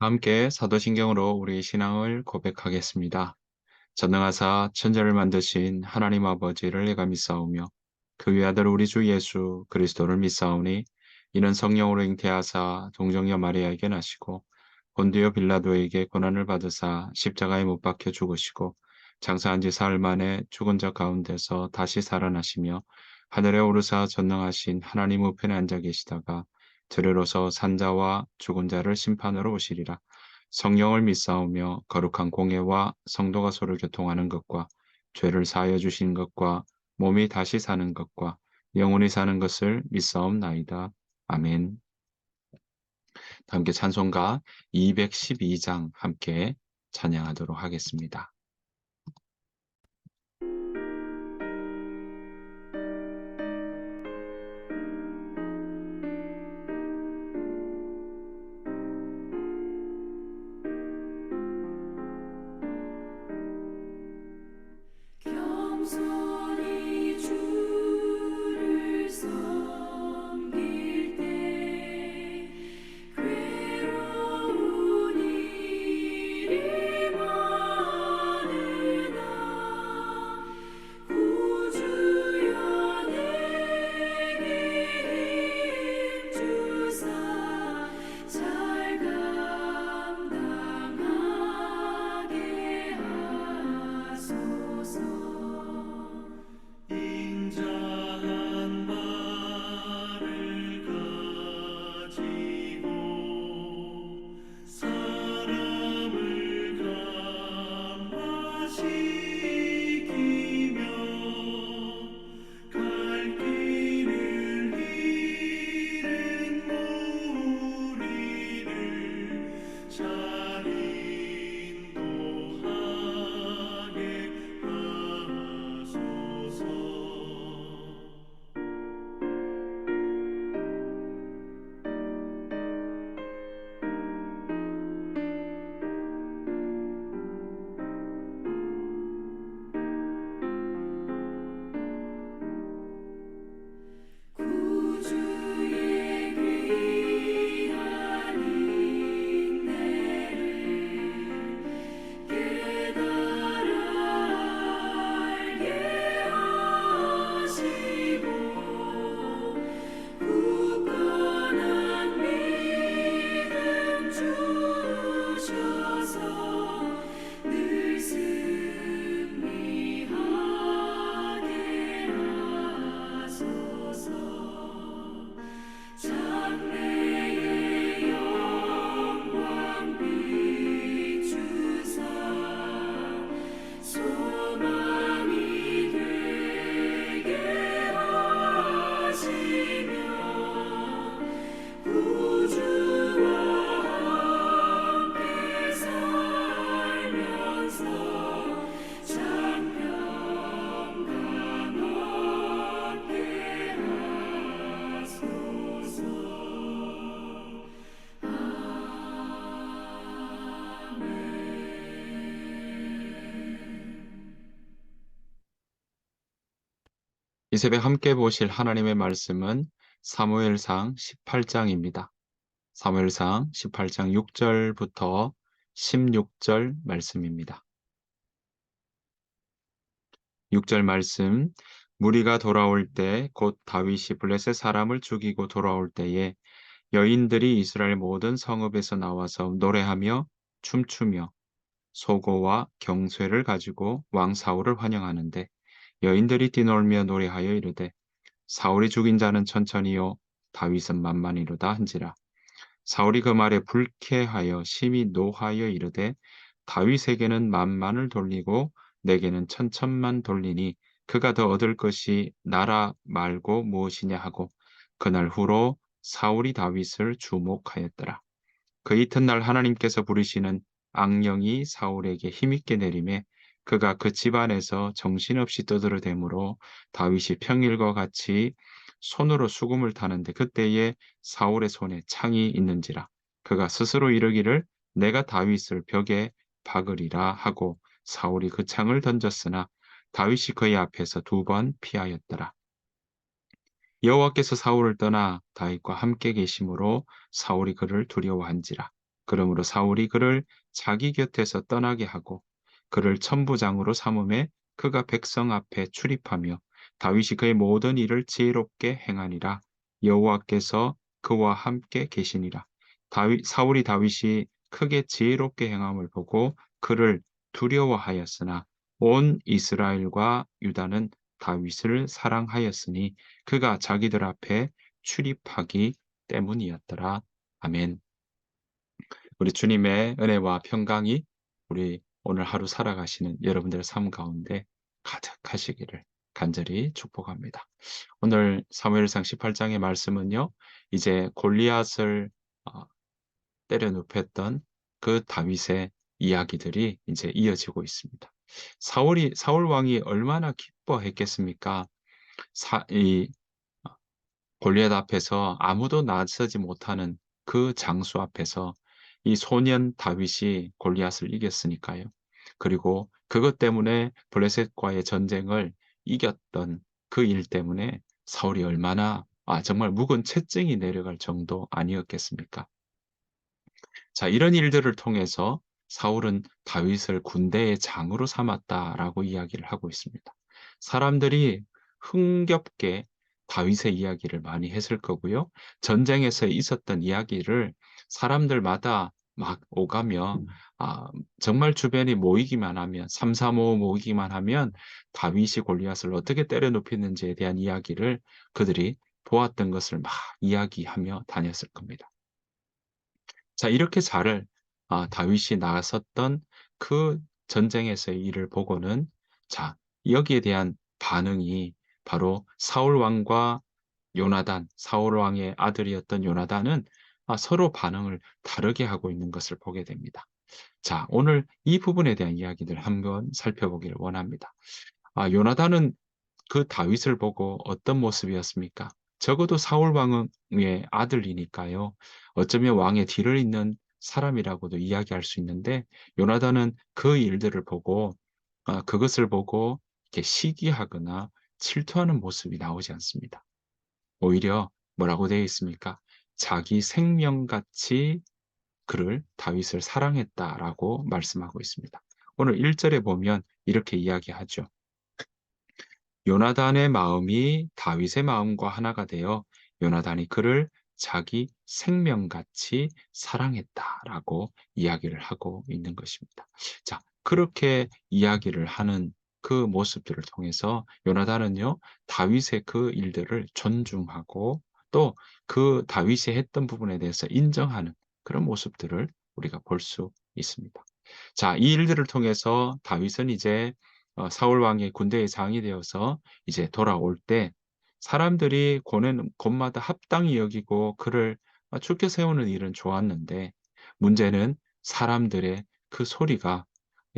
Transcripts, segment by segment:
함께 사도신경으로 우리 신앙을 고백하겠습니다. 전능하사 천지를 만드신 하나님 아버지를 내가 믿사오며 그 외아들 우리 주 예수 그리스도를 믿사오니 이는 성령으로 잉태하사 동정녀 마리아에게 나시고 본디오 빌라도에게 고난을 받으사 십자가에 못 박혀 죽으시고 장사한 지 사흘 만에 죽은 자 가운데서 다시 살아나시며 하늘에 오르사 전능하신 하나님 우편에 앉아 계시다가 들으러서 산자와 죽은 자를 심판으로 오시리라. 성령을 믿사오며 거룩한 공예와 성도가 서로 교통하는 것과 죄를 사하여 주신 것과 몸이 다시 사는 것과 영원히 사는 것을 믿사옵나이다. 아멘. 함께 찬송가 212장 함께 찬양하도록 하겠습니다. 겸손히 주를 섬길 때 괴로운 일이 많으나 구주여 내게 힘 주사 잘 감당하게 하소서. 인자한 말을 가지고 사람을 감화시키며 갈 길을 잃은 무리를 잘 인도하게 하소서. 구주의 귀한 인내를 깨달아 알게 하시고 굳건한 믿음 주셔서 늘 승리하게 하소서. 장래의 영광 비추사 소망이 되게 하시며 구주와 함께 살면서 장평강 얻게 하소서. 이 새벽 함께 보실 하나님의 말씀은 사무엘상 18장입니다. 사무엘상 18장 6절부터 16절 말씀입니다. 6절 말씀, 무리가 돌아올 때 곧 다윗이 블레셋 사람을 죽이고 돌아올 때에 여인들이 이스라엘 모든 성읍에서 나와서 노래하며 춤추며 소고와 경쇠를 가지고 왕 사울을 환영하는데 여인들이 뛰놀며 노래하여 이르되 사울이 죽인 자는 천천히요 다윗은 만만히로다 한지라. 사울이 그 말에 불쾌하여 심히 노하여 이르되 다윗에게는 만만을 돌리고 내게는 천천만 돌리니 그가 더 얻을 것이 나라 말고 무엇이냐 하고 그날 후로 사울이 다윗을 주목하였더라. 그 이튿날 하나님께서 부르시는 악령이 사울에게 힘있게 내림에 그가 그 집안에서 정신없이 떠들어대므로 다윗이 평일과 같이 손으로 수금을 타는데 그때에 사울의 손에 창이 있는지라 그가 스스로 이르기를 내가 다윗을 벽에 박으리라 하고 사울이 그 창을 던졌으나 다윗이 그의 앞에서 2번 피하였더라. 여호와께서 사울을 떠나 다윗과 함께 계심으로 사울이 그를 두려워한지라. 그러므로 사울이 그를 자기 곁에서 떠나게 하고 그를 천부장으로 삼음에 그가 백성 앞에 출입하며 다윗이 그의 모든 일을 지혜롭게 행하니라. 여호와께서 그와 함께 계시니라. 사울이 다윗이 크게 지혜롭게 행함을 보고 그를 두려워하였으나 온 이스라엘과 유다는 다윗을 사랑하였으니 그가 자기들 앞에 출입하기 때문이었더라. 아멘. 우리 주님의 은혜와 평강이 우리 오늘 하루 살아가시는 여러분들의 삶 가운데 가득하시기를 간절히 축복합니다. 오늘 사무엘상 18장의 말씀은요, 이제 골리앗을 어, 때려 눕혔던 그 다윗의 이야기들이 이제 이어지고 있습니다. 사울 왕이 얼마나 기뻐했겠습니까? 이 골리앗 앞에서 아무도 나서지 못하는 그 장수 앞에서 이 소년 다윗이 골리앗을 이겼으니까요. 그리고 그것 때문에 블레셋과의 전쟁을 이겼던 그 일 때문에 사울이 얼마나 정말 묵은 채증이 내려갈 정도 아니었겠습니까? 자, 이런 일들을 통해서 사울은 다윗을 군대의 장으로 삼았다라고 이야기를 하고 있습니다. 사람들이 흥겹게 다윗의 이야기를 많이 했을 거고요. 전쟁에서 있었던 이야기를 사람들마다 막 오가며 정말 주변이 모이기만 하면 335 모이기만 하면 다윗이 골리앗을 어떻게 때려 눕히는지에 대한 이야기를 그들이 보았던 것을 막 이야기하며 다녔을 겁니다. 자, 이렇게 다윗이 나섰던 그 전쟁에서의 일을 보고는 자, 여기에 대한 반응이 바로 사울 왕과 사울 왕의 아들이었던 요나단은 서로 반응을 다르게 하고 있는 것을 보게 됩니다. 자, 오늘 이 부분에 대한 이야기들 한번 살펴보기를 원합니다. 요나단은 그 다윗을 보고 어떤 모습이었습니까? 적어도 사울 왕의 아들이니까요. 어쩌면 왕의 뒤를 잇는 사람이라고도 이야기할 수 있는데 요나단은 그 일들을 보고 그것을 보고 이렇게 시기하거나 질투하는 모습이 나오지 않습니다. 오히려 뭐라고 되어 있습니까? 자기 생명같이 그를 다윗을 사랑했다라고 말씀하고 있습니다. 오늘 1절에 보면 이렇게 이야기하죠. 요나단의 마음이 다윗의 마음과 하나가 되어 요나단이 그를 자기 생명같이 사랑했다라고 이야기를 하고 있는 것입니다. 자, 그렇게 이야기를 하는 그 모습들을 통해서 요나단은요, 다윗의 그 일들을 존중하고 또 그 다윗이 했던 부분에 대해서 인정하는 그런 모습들을 우리가 볼 수 있습니다. 자, 이 일들을 통해서 다윗은 이제 사울 왕의 군대의 장이 되어서 이제 돌아올 때 사람들이 고는 곳마다 합당히 여기고 그를 죽게 세우는 일은 좋았는데 문제는 사람들의 그 소리가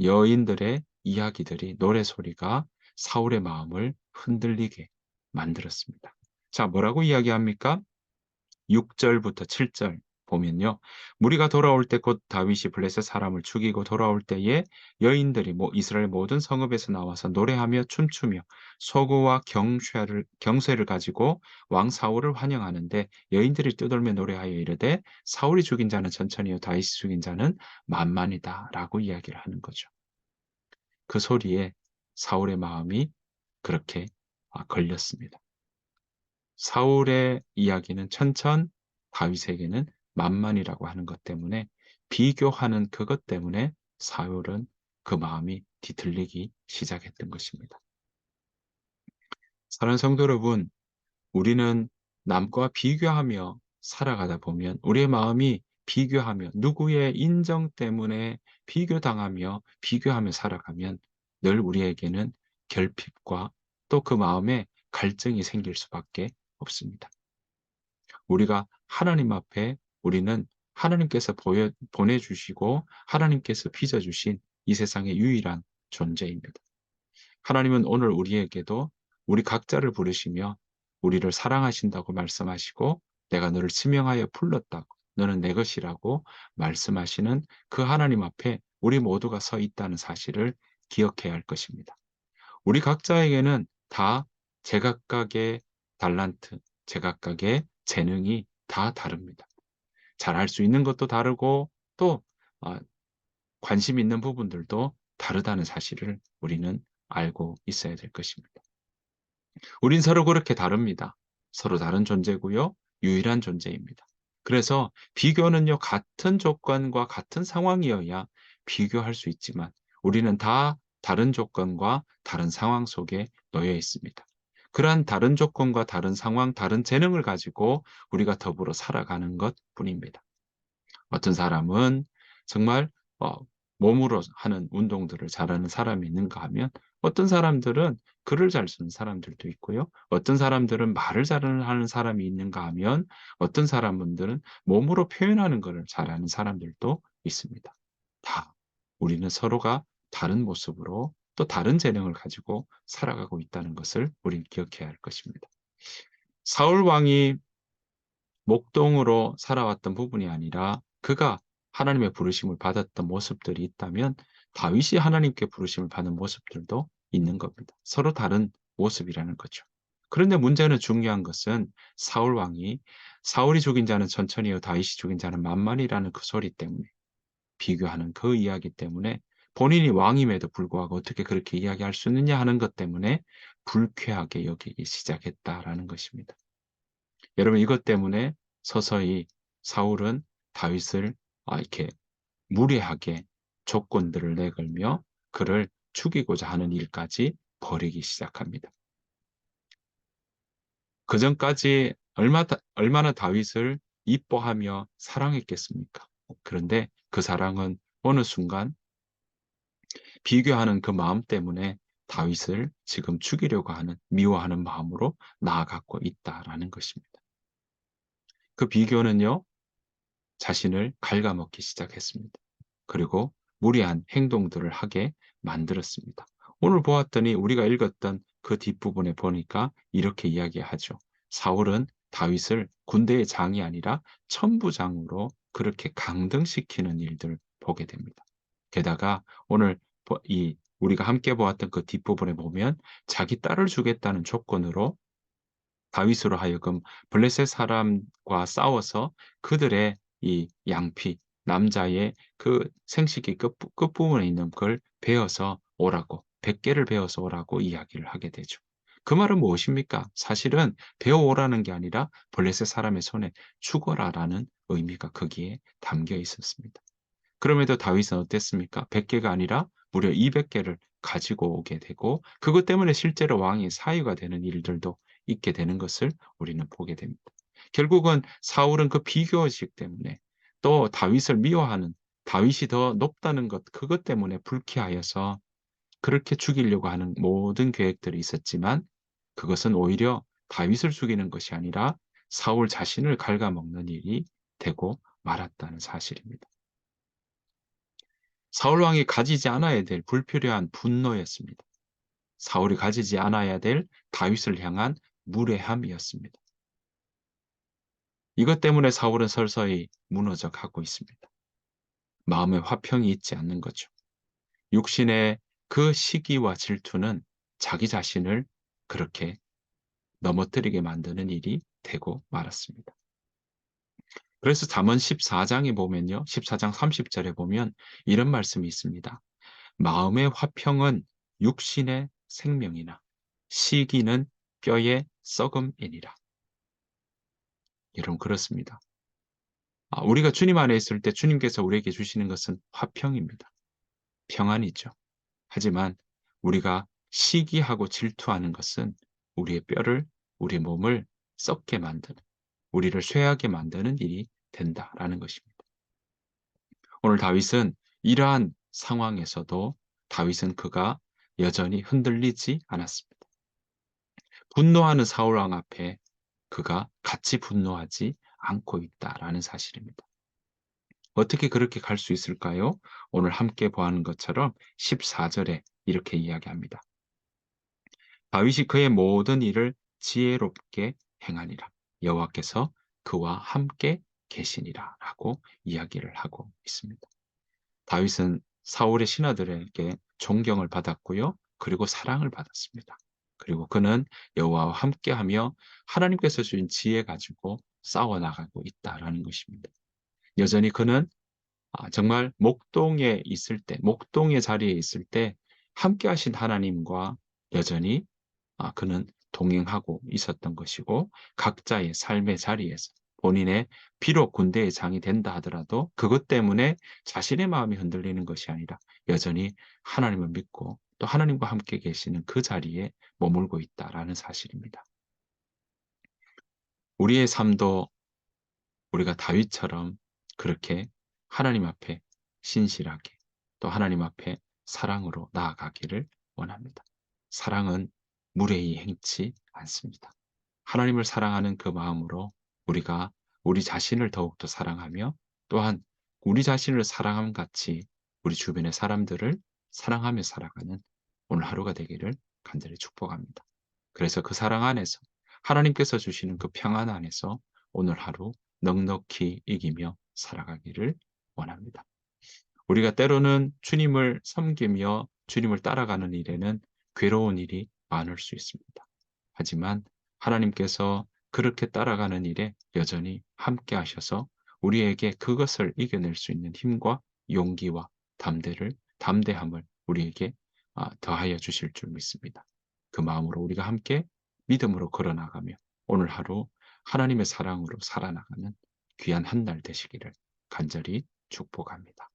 여인들의 이야기들이 노래 소리가 사울의 마음을 흔들리게 만들었습니다. 자, 뭐라고 이야기합니까? 6절부터 7절 보면요. 무리가 돌아올 때 곧 다윗이 블레셋 사람을 죽이고 돌아올 때에 여인들이 이스라엘 모든 성읍에서 나와서 노래하며 춤추며 소고와 경쇠를 가지고 왕 사울을 환영하는데 여인들이 떠돌며 노래하여 이르되 사울이 죽인 자는 천천히요 다윗이 죽인 자는 만만이다라고 이야기를 하는 거죠. 그 소리에 사울의 마음이 그렇게 걸렸습니다. 사울의 이야기는 천천, 다윗에게는 만만이라고 하는 것 때문에 비교하는 그것 때문에 사울은 그 마음이 뒤틀리기 시작했던 것입니다. 사랑하는 성도 여러분, 우리는 남과 비교하며 살아가다 보면 우리의 마음이 비교하며 누구의 인정 때문에 비교하며 살아가면 늘 우리에게는 결핍과 또 그 마음에 갈증이 생길 수밖에 없습니다. 우리가 하나님 앞에 우리는 하나님께서 보내주시고 하나님께서 빚어주신 이 세상의 유일한 존재입니다. 하나님은 오늘 우리에게도 우리 각자를 부르시며 우리를 사랑하신다고 말씀하시고 내가 너를 지명하여 불렀다고 너는 내 것이라고 말씀하시는 그 하나님 앞에 우리 모두가 서 있다는 사실을 기억해야 할 것입니다. 우리 각자에게는 다 제각각의 달란트, 제각각의 재능이 다 다릅니다. 잘할 수 있는 것도 다르고 또 아, 관심 있는 부분들도 다르다는 사실을 우리는 알고 있어야 될 것입니다. 우린 서로 그렇게 다릅니다. 서로 다른 존재고요. 유일한 존재입니다. 그래서 비교는요, 같은 조건과 같은 상황이어야 비교할 수 있지만 우리는 다 다른 조건과 다른 상황 속에 놓여 있습니다. 그러한 다른 조건과 다른 상황, 다른 재능을 가지고 우리가 더불어 살아가는 것 뿐입니다. 어떤 사람은 정말 어 몸으로 하는 운동들을 잘하는 사람이 있는가 하면 어떤 사람들은 글을 잘 쓰는 사람들도 있고요. 어떤 사람들은 말을 하는 사람이 있는가 하면 어떤 사람들은 몸으로 표현하는 것을 잘하는 사람들도 있습니다. 다 우리는 서로가 다른 모습으로 또 다른 재능을 가지고 살아가고 있다는 것을 우리는 기억해야 할 것입니다. 사울 왕이 목동으로 살아왔던 부분이 아니라 그가 하나님의 부르심을 받았던 모습들이 있다면 다윗이 하나님께 부르심을 받는 모습들도 있는 겁니다. 서로 다른 모습이라는 거죠. 그런데 문제는 중요한 것은 사울 왕이 사울이 죽인 자는 천천히요 다윗이 죽인 자는 만만이라는 그 소리 때문에 비교하는 그 이야기 때문에 본인이 왕임에도 불구하고 어떻게 그렇게 이야기할 수 있느냐 하는 것 때문에 불쾌하게 여기기 시작했다라는 것입니다. 여러분 이것 때문에 서서히 사울은 다윗을 이렇게 무례하게 조건들을 내걸며 그를 죽이고자 하는 일까지 벌이기 시작합니다. 그전까지 얼마나 다윗을 이뻐하며 사랑했겠습니까? 그런데 그 사랑은 어느 순간 비교하는 그 마음 때문에 다윗을 지금 죽이려고 하는 미워하는 마음으로 나아가고 있다라는 것입니다. 그 비교는요, 자신을 갉아먹기 시작했습니다. 그리고 무리한 행동들을 하게 만들었습니다. 오늘 보았더니 우리가 읽었던 그 뒷부분에 보니까 이렇게 이야기하죠. 사울은 다윗을 군대의 장이 아니라 천부장으로 그렇게 강등시키는 일들을 보게 됩니다. 게다가 오늘 우리가 함께 보았던 그 뒷부분에 보면 자기 딸을 주겠다는 조건으로 다윗으로 하여금 블레셋 사람과 싸워서 그들의 이 양피, 남자의 그 생식기 끝부분에 있는 걸 베어서 오라고, 100개를 베어서 오라고 이야기를 하게 되죠. 그 말은 무엇입니까? 사실은 베어 오라는 게 아니라 블레셋 사람의 손에 죽어라라는 의미가 거기에 담겨 있었습니다. 그럼에도 다윗은 어땠습니까? 100개가 아니라 무려 200개를 가지고 오게 되고 그것 때문에 실제로 왕이 사유가 되는 일들도 있게 되는 것을 우리는 보게 됩니다. 결국은 사울은 그 비교의식 때문에 또 다윗을 미워하는 다윗이 더 높다는 것 그것 때문에 불쾌하여서 그렇게 죽이려고 하는 모든 계획들이 있었지만 그것은 오히려 다윗을 죽이는 것이 아니라 사울 자신을 갉아먹는 일이 되고 말았다는 사실입니다. 사울 왕이 가지지 않아야 될 불필요한 분노였습니다. 사울이 가지지 않아야 될 다윗을 향한 무례함이었습니다. 이것 때문에 사울은 서서히 무너져 가고 있습니다. 마음에 화평이 있지 않는 거죠. 육신의 그 시기와 질투는 자기 자신을 그렇게 넘어뜨리게 만드는 일이 되고 말았습니다. 그래서 잠언 14장에 보면요. 14장 30절에 보면 이런 말씀이 있습니다. 마음의 화평은 육신의 생명이나 시기는 뼈의 썩음이니라. 여러분 그렇습니다. 우리가 주님 안에 있을 때 주님께서 우리에게 주시는 것은 화평입니다. 평안이죠. 하지만 우리가 시기하고 질투하는 것은 우리의 뼈를, 우리 몸을 썩게 만드는, 우리를 쇠하게 만드는 일이 된다라는 것입니다. 오늘 다윗은 이러한 상황에서도 다윗은 그가 여전히 흔들리지 않았습니다. 분노하는 사울 왕 앞에 그가 같이 분노하지 않고 있다라는 사실입니다. 어떻게 그렇게 갈 수 있을까요? 오늘 함께 보는 것처럼 14절에 이렇게 이야기합니다. 다윗이 그의 모든 일을 지혜롭게 행하니라. 여호와께서 그와 함께 계시니라 라고 이야기를 하고 있습니다. 다윗은 사울의 신하들에게 존경을 받았고요. 그리고 사랑을 받았습니다. 그리고 그는 여호와와 함께하며 하나님께서 주신 지혜 가지고 싸워나가고 있다라는 것입니다. 여전히 그는 정말 목동에 있을 때, 목동의 자리에 있을 때 함께 하신 하나님과 여전히 그는 동행하고 있었던 것이고, 각자의 삶의 자리에서 본인의, 비록 군대의 장이 된다 하더라도 그것 때문에 자신의 마음이 흔들리는 것이 아니라 여전히 하나님을 믿고 또 하나님과 함께 계시는 그 자리에 머물고 있다라는 사실입니다. 우리의 삶도 우리가 다윗처럼 그렇게 하나님 앞에 신실하게, 또 하나님 앞에 사랑으로 나아가기를 원합니다. 사랑은 무례히 행치 않습니다. 하나님을 사랑하는 그 마음으로 우리가 우리 자신을 더욱더 사랑하며, 또한 우리 자신을 사랑함 같이 우리 주변의 사람들을 사랑하며 살아가는 오늘 하루가 되기를 간절히 축복합니다. 그래서 그 사랑 안에서, 하나님께서 주시는 그 평안 안에서 오늘 하루 넉넉히 이기며 살아가기를 원합니다. 우리가 때로는 주님을 섬기며 주님을 따라가는 일에는 괴로운 일이 많을 수 있습니다. 하지만 하나님께서 그렇게 따라가는 일에 여전히 함께 하셔서 우리에게 그것을 이겨낼 수 있는 힘과 용기와 담대함을 우리에게 더하여 주실 줄 믿습니다. 그 마음으로 우리가 함께 믿음으로 걸어나가며 오늘 하루 하나님의 사랑으로 살아나가는 귀한 한 날 되시기를 간절히 축복합니다.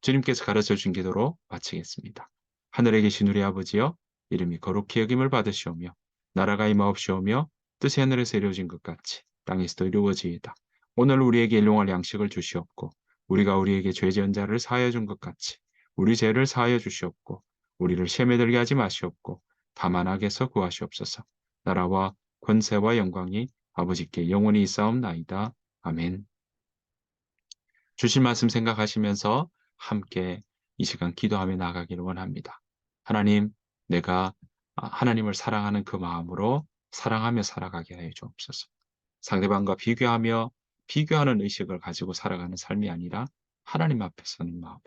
주님께서 가르쳐 주신 기도로 마치겠습니다. 하늘에 계신 우리 아버지여, 이름이 거룩히 여김을 받으시오며 나라가 임하옵시오며 뜻이 하늘에서 이루어진 것 같이 땅에서도 이루어지이다. 오늘 우리에게 일용할 양식을 주시옵고, 우리가 우리에게 죄 지은 자를 사하여 준 것 같이 우리 죄를 사하여 주시옵고, 우리를 시험에 들게 하지 마시옵고 다만 악에서 구하시옵소서. 나라와 권세와 영광이 아버지께 영원히 있사옵나이다. 아멘. 주실 말씀 생각하시면서 함께 이 시간 기도하며 나아가기를 원합니다. 하나님, 내가 하나님을 사랑하는 그 마음으로 사랑하며 살아가게 하여 주옵소서. 상대방과 비교하는 의식을 가지고 살아가는 삶이 아니라 하나님 앞에 서는 마음으로,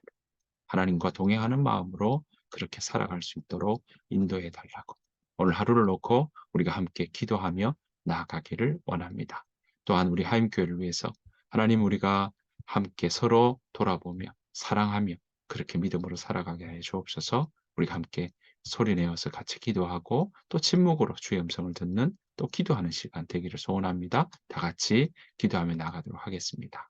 하나님과 동행하는 마음으로 그렇게 살아갈 수 있도록 인도해 달라고 오늘 하루를 놓고 우리가 함께 기도하며 나아가기를 원합니다. 또한 우리 하임교회를 위해서 하나님, 우리가 함께 서로 돌아보며 사랑하며 그렇게 믿음으로 살아가게 해 주옵소서. 우리가 함께 소리내어서 같이 기도하고 또 침묵으로 주의 음성을 듣는, 또 기도하는 시간 되기를 소원합니다. 다 같이 기도하며 나가도록 하겠습니다.